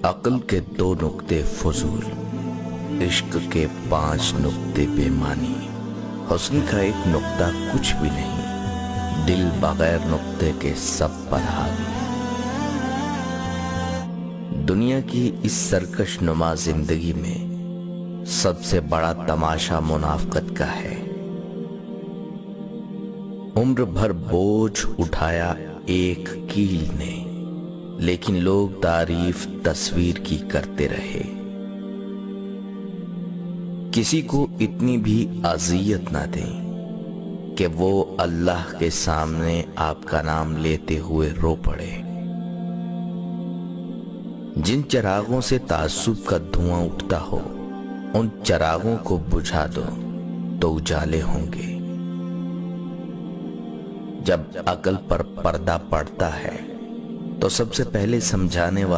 عقل کے 2 نقطے فضول، عشق کے 5 نقطے بے معنی، حسن کا 1 نقطہ کچھ بھی نہیں، دل بغیر نقطے کے سب پر حاوی۔ دنیا کی اس سرکش نما زندگی میں سب سے بڑا تماشا منافقت کا ہے۔ عمر بھر بوجھ اٹھایا ایک کیل نے، لیکن لوگ تعریف تصویر کی کرتے رہے۔ کسی کو اتنی بھی اذیت نہ دیں کہ وہ اللہ کے سامنے آپ کا نام لیتے ہوئے رو پڑے۔ جن چراغوں سے تعصب کا دھواں اٹھتا ہو، ان چراغوں کو بجھا دو تو اجالے ہوں گے۔ جب عقل پر پردہ پڑتا ہے تو سب سے پہلے سمجھانے والا